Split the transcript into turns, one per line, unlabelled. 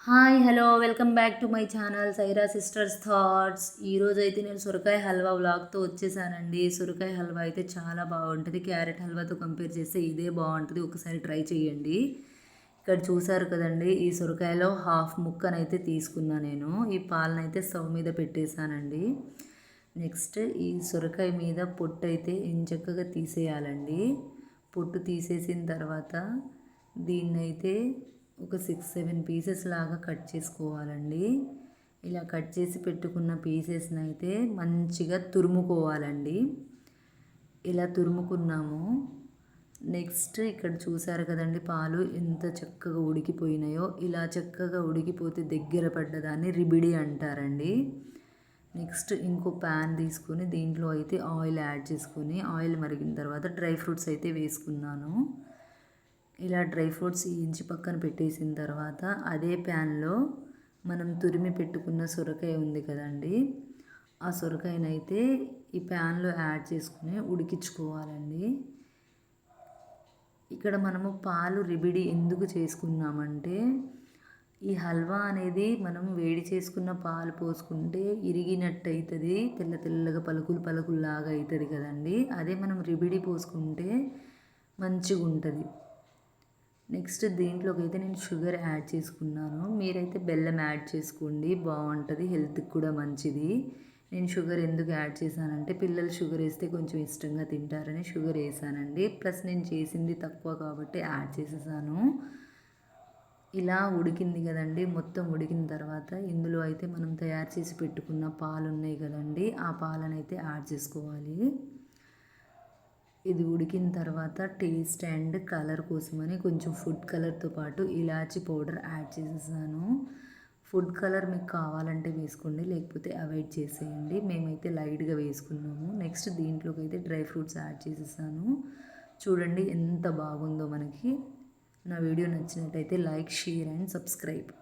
Hi hello welcome back to my channel Saira sisters thoughts. ఈరోజు అయితే నేను సొరకాయ హల్వా వ్లాగ్తో వచ్చేసానండి. సొరకాయ హల్వా అయితే చాలా బాగుంటుంది. క్యారెట్ హల్వాతో కంపేర్ చేస్తే ఇదే బాగుంటుంది. ఒకసారి ట్రై చేయండి. ఇక్కడ చూసారు కదండి, ఈ సొరకాయలో హాఫ్ ముక్కనైతే తీసుకున్నా నేను. ఈ పాలనైతే స్టవ్ మీద పెట్టేశానండి. నెక్స్ట్ ఈ సొరకాయ మీద పొట్టు అయితే ఎంచక్కగా తీసేయాలండి. పొట్టు తీసేసిన తర్వాత దీన్నైతే ఒక 6-7 పీసెస్ లాగా కట్ చేసుకోవాలండి. ఇలా కట్ చేసి పెట్టుకున్న పీసెస్ని అయితే మంచిగా తురుముకోవాలండి. ఇలా తురుముకున్నాము. నెక్స్ట్ ఇక్కడ చూసారు కదండి, పాలు ఎంత చక్కగా ఉడికిపోయినాయో. ఇలా చక్కగా ఉడికిపోతే దగ్గర పడ్డదాన్ని రిబిడి అంటారండి. నెక్స్ట్ ఇంకో ప్యాన్ తీసుకొని దీంట్లో అయితే ఆయిల్ యాడ్ చేసుకొని, ఆయిల్ మరిగిన తర్వాత డ్రై ఫ్రూట్స్ అయితే వేసుకున్నాను. ఇలా డ్రై ఫ్రూట్స్ వేయించి పక్కన పెట్టేసిన తర్వాత అదే ప్యాన్లో మనం తురిమి పెట్టుకున్న సొరకాయ ఉంది కదండి, ఆ సొరకాయనైతే ఈ ప్యాన్లో యాడ్ చేసుకుని ఉడికించుకోవాలండి. ఇక్కడ మనము పాలు రిబిడి ఎందుకు చేసుకున్నామంటే, ఈ హల్వా అనేది మనం వేడి చేసుకున్న పాలు పోసుకుంటే ఇరిగినట్టు అవుతుంది, తెల్ల తెల్లగా పలుకులు పలుకుల్లాగా అవుతుంది కదండి. అదే మనం రిబిడి పోసుకుంటే మంచిగా ఉంటుంది. నెక్స్ట్ దీంట్లోకి అయితే నేను షుగర్ యాడ్ చేసుకున్నాను. మీరైతే బెల్లం యాడ్ చేసుకోండి, బాగుంటుంది, హెల్త్కి కూడా మంచిది. నేను షుగర్ ఎందుకు యాడ్ చేశానంటే, పిల్లలు షుగర్ వేస్తే కొంచెం ఇష్టంగా తింటారని షుగర్ వేసానండి. ప్లస్ నేను చేసింది తక్కువ కాబట్టి యాడ్ చేసేసాను. ఇలా ఉడికింది కదండి, మొత్తం ఉడికిన తర్వాత ఇందులో అయితే మనం తయారు చేసి పెట్టుకున్న పాలు ఉన్నాయి కదండి, ఆ పాలనైతే యాడ్ చేసుకోవాలి. ఇది ఉడికిన తర్వాత టేస్ట్ అండ్ కలర్ కోసమని కొంచెం ఫుడ్ కలర్తో పాటు ఇలాచీ పౌడర్ యాడ్ చేసేసాను. ఫుడ్ కలర్ మీకు కావాలంటే వేసుకోండి, లేకపోతే అవాయిడ్ చేసేయండి. మేమైతే లైట్గా వేసుకున్నాము. నెక్స్ట్ దీంట్లోకి అయితే డ్రై ఫ్రూట్స్ యాడ్ చేసేసాను. చూడండి ఎంత బాగుందో మనకి. నా వీడియో నచ్చినట్టయితే లైక్, షేర్ అండ్ సబ్స్క్రైబ్.